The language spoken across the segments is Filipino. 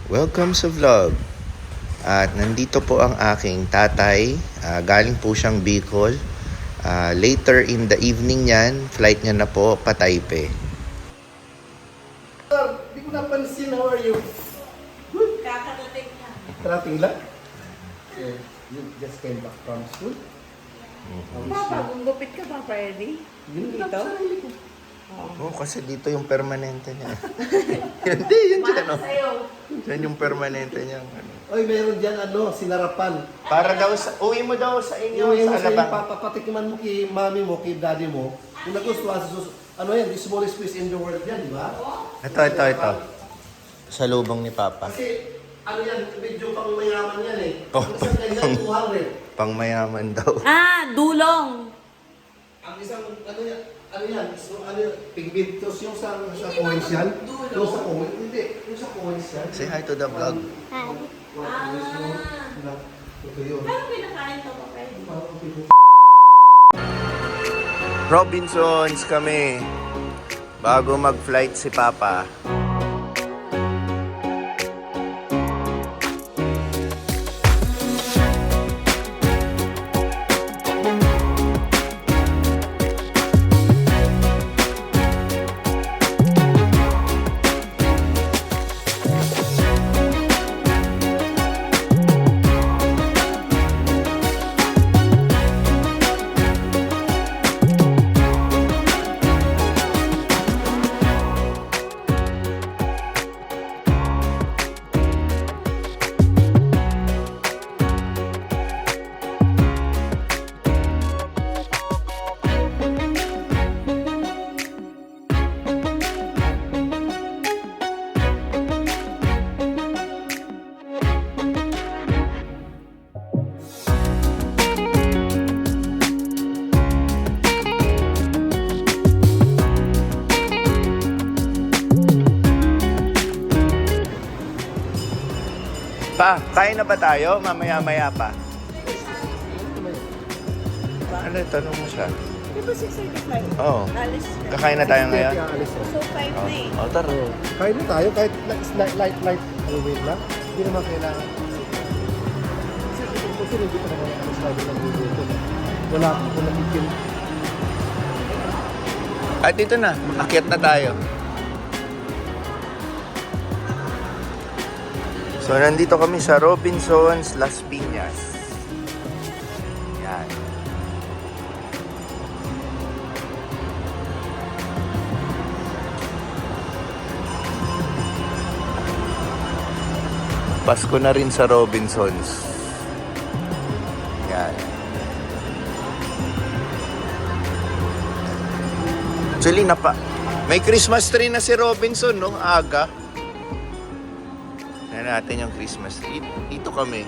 Welcome sa vlog. At nandito po ang aking tatay. Galing po siyang Bicol. Later in the evening yan, flight niya na po pa Taipei. Sir, di ko napansin. How are you? Good. Kakarating na. Karating lang? You just came back from school? Papa, kung gupit ka pa, Freddy? Yun Dito? lang sa sarili ko. Oo, kasi dito yung permanente niya. Hindi, yun dyan. Para sa'yo. Yan yung permanente niya. Ano. Oy, meron dyan sinarapan. Para daw uwi mo daw sa inyo Yung sa sa Alabang. papatikiman mo kay mami mo, kay daddy mo, kung nagustuhan sa ano yan, the smallest place in the world yan, di ba? Ito. Sa lubong ni Papa. Kasi, ano yan, medyo pang mayaman yan eh. Oh, Ang isang ganyan, 200. Pang mayaman daw. Dulong! Ang isang, ano yan, so, pigmentos yung sa coins yan. Yung sa coins, hindi, yung sa coins yan. Say hi to the vlog. Ito yun. Paano pinakain to pa, Freddy? Robinsons kami. Bago mag-flight si Papa. Pa, kain na ba tayo? Mamaya-maya pa. Ano, tanong mo siya? Di ba 6:30 flight? Oo. Alis na. Kakain na tayo ngayon? So 5 na eh. Oh, tara. Kain na tayo, kahit light, wait lang. Hindi naman kailangan. Kasi hindi pa naman ang sabi ng dito. Wala akong nakikin. At dito na, akyat na tayo. So, nandito kami sa Robinsons, Las Piñas. Yan. Pasko na rin sa Robinsons. Yan. Actually, may Christmas tree na si Robinson, no? Aga. Tignan natin yung Christmas tree. Dito kami.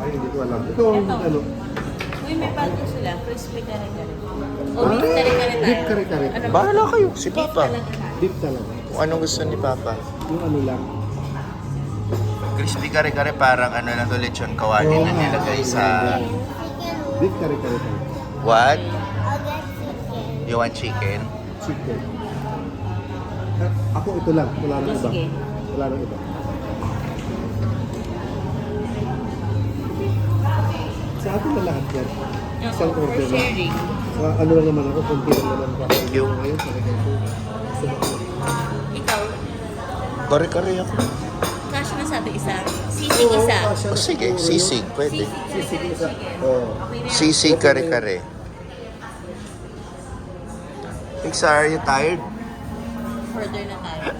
Ay, hindi ko alam. Ito, ano? Uy, may bago sila. Crispy kare-kare. O beef kare-kare tayo. Beef kare-kare. Ano ba? Bahala kayo, si Beef Papa. talaga tayo. Beef talaga. Kung anong gusto ni Papa. Yung ano lang. Crispy kare-kare parang ano lang to, lechon kawali na nilagay sa... Beef kare-kare tayo. What? You want chicken? Chicken. Ako ito lang. Wala nang iba. Sige. Wala nang iba. Sa atin na lahat yan. Isang For order lang. sharing. Sa ano lang naman ako, konti lang naman ako. Yung... Ngayon, talagang ko. Ikaw, Kare-kare ako. cash na sa ating isa. Sisig isa. O sige, sisig. Pwede. Sisig isa. Oo. Sisig kare-kare. Pixar, are you tired? Order na tayo.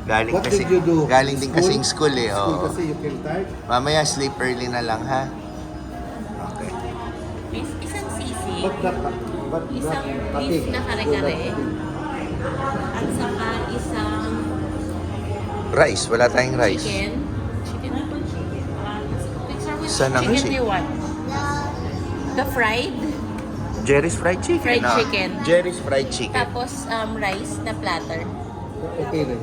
Galing What kasi, did you do? galing din kasing school eh. School Oo. kasi you came tired. Mamaya sleep early na lang ha. Okay. Isang sisig, Isang isang beef na kare-kare, at saka isang Rice, wala tayong rice. chicken. Chicken na po. Picture with Saan ang chicken chicken? do you want? The fried, Jerry's fried chicken. Fried chicken. Jerry's fried chicken. tapos rice na platter. Okay rin.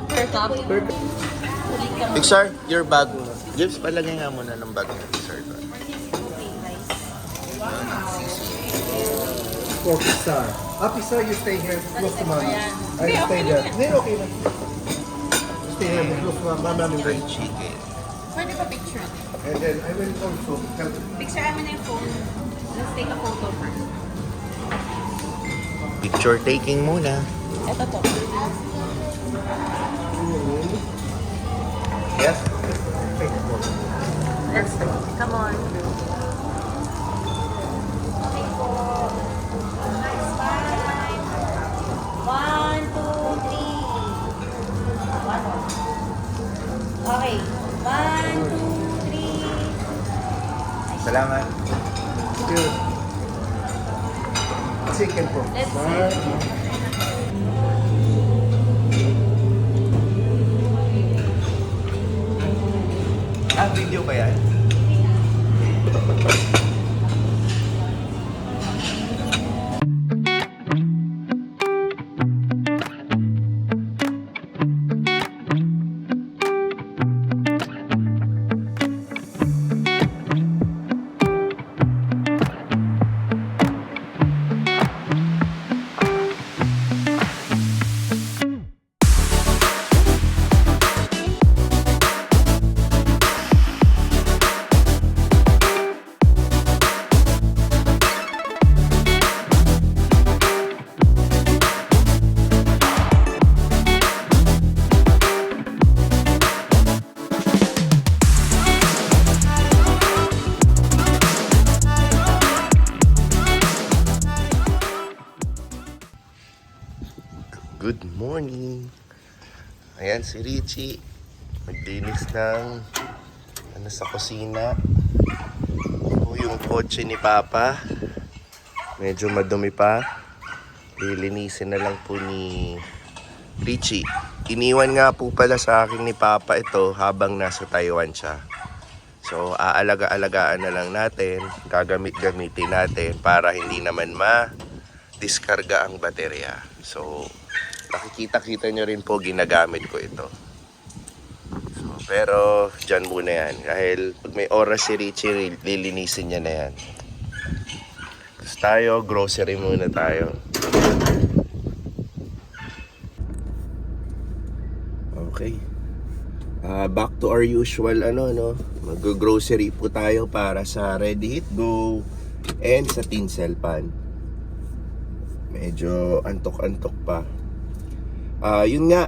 Per cup. Ulit ka mo. Pixar, your bag. James, palagay nga muna ng bag ng Pixar. For Pixar. Pixar, you stay here close to Mama. Ayan. I Hindi, stay okay there. lang yan. Hindi, okay lang. Stay here close to Mama namin. Fried chicken. Pwede pa picture? And then I will also help. Picture namin na yung phone. Let's take a photo first. Picture taking muna. Ito to. Yes. Take a photo. Let's go. Come on. One, two, three. Okay. One, two, three. Salamat. Good. Chicken for Let's Pixar. Video ba yan? Good morning. Ayan si Richie. Maglinis ng sa kusina. Ito yung kotse ni Papa. Medyo madumi pa. Lilinisin na lang po ni Richie. Iniwan nga po pala sa akin ni Papa ito habang nasa Taiwan siya. So aalaga-alagaan na lang natin. Gagamit-gamitin natin para hindi naman ma-diskarga ang baterya. So nakikita-kita nyo rin po ginagamit ko ito. So, pero dyan muna yan. Dahil pag may oras si Richie, lilinisin niya na yan. Tapos tayo, grocery muna tayo. Okay. Back to our usual mag-grocery po tayo para sa Ready Hit Go and sa Tinsel Pan. Medyo antok-antok pa. Yun nga,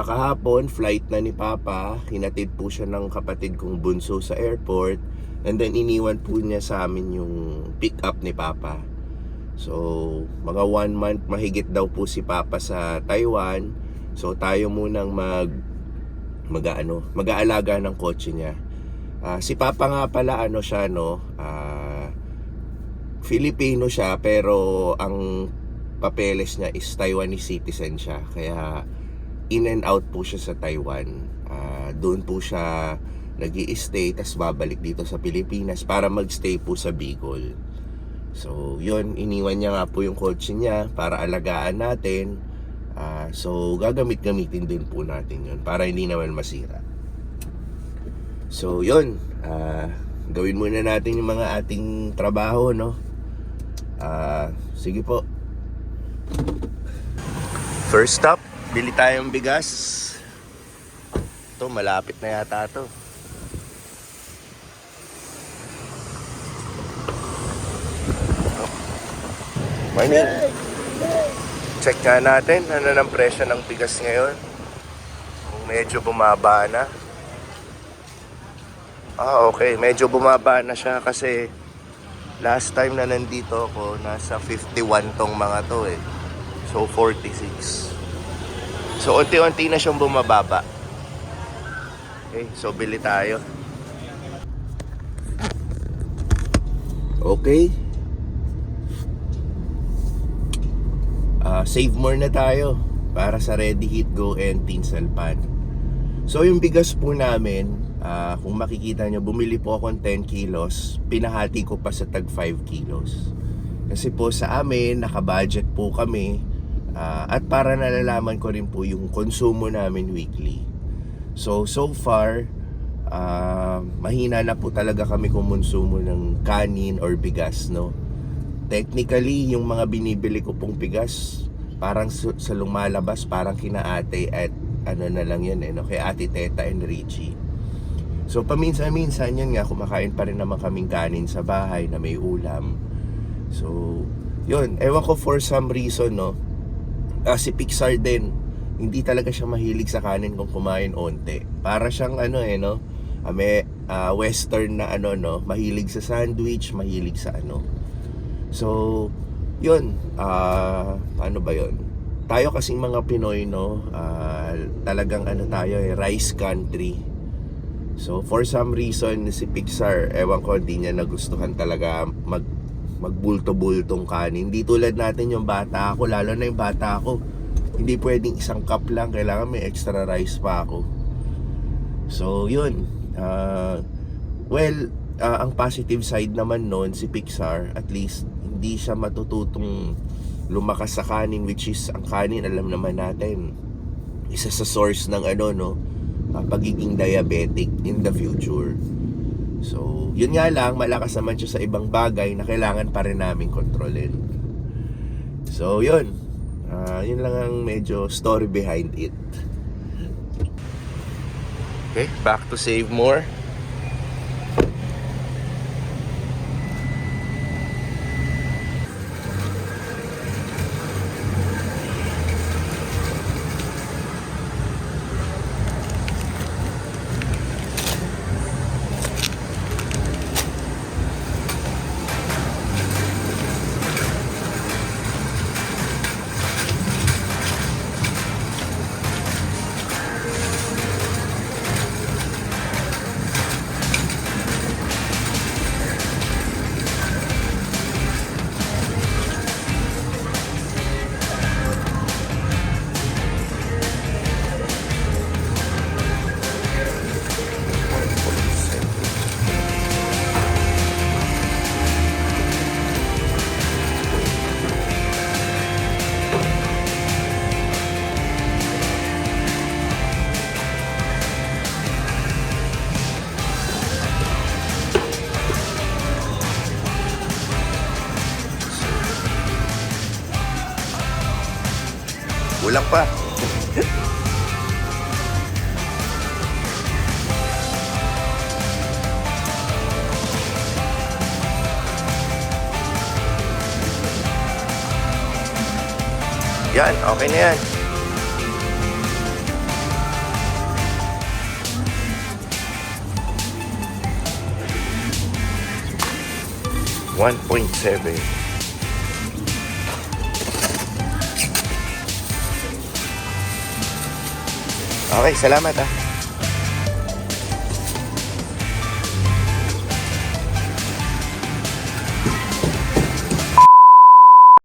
kahapon flight na ni Papa. Hinatid po siya ng kapatid kong bunso sa airport. And then iniwan po niya sa amin yung pick up ni Papa. So mga 1 month mahigit daw po si Papa sa Taiwan. So tayo munang mag-aalaga ng kotse niya. Si Papa nga pala Filipino siya, pero ang papeles niya is Taiwanese citizen siya. Kaya in and out po siya sa Taiwan. Doon po siya nag-i-stay, tas babalik dito sa Pilipinas para magstay po sa Bicol. So yun, iniwan niya nga po yung kotse niya para alagaan natin. So gagamit-gamitin din po natin yun para hindi naman masira. So yun, gawin muna natin yung mga ating trabaho, no? Sige po. First stop, bili tayong bigas. Ito, malapit na yata ito. Morning. Check nga natin ano ng presyo ng bigas ngayon. Kung medyo bumaba na. Okay, medyo bumaba na siya kasi last time na nandito ako, nasa 51 tong mga to eh. So 46. So, unti-unti na siyang bumababa. Okay, so bili tayo. Okay. Save more na tayo para sa Ready Heat Go and Tinsel Pan. So yung bigas po namin, kung makikita nyo, bumili po ako ng 10 kilos, pinahati ko pa sa tag 5 kilos. Kasi po sa amin, nakabudget po kami, at para nalalaman ko rin po yung konsumo namin weekly. So far, mahina na po talaga kami kumonsumo ng kanin or bigas, no? Technically, yung mga binibili ko pong bigas, parang sa lumalabas, parang kina ate at ano na lang yun, no? Kay ate Teta and Richie. So paminsan-minsan yun nga, kumakain pa rin naman kaming kanin sa bahay na may ulam. So yun, ewan ko for some reason, no? Si Pixar din, hindi talaga siya mahilig sa kanin kung kumain onte. Para siyang ano no? May western na ano, no? Mahilig sa sandwich, mahilig sa ano. So yun, ano ba yun? Tayo kasing mga Pinoy, no? Talagang ano tayo, rice country. So for some reason, si Pixar, ewan ko, hindi niya nagustuhan talaga magbulto-bultong kanin. Hindi tulad natin yung bata ako, lalo na yung bata ako, hindi pwedeng isang cup lang, kailangan may extra rice pa ako. So yun, ang positive side naman nun, si Pixar, at least hindi siya matututong lumakas sa kanin, which is ang kanin, alam naman natin, isa sa source ng ano, no, pagiging diabetic in the future. So yun nga lang, malakas naman siya sa ibang bagay na kailangan pa rin namin kontrolin. So yun, yun lang ang medyo story behind it. Okay, back to save more. Kulang pa. Yan, okay na yan. $1.7. Okay, salamat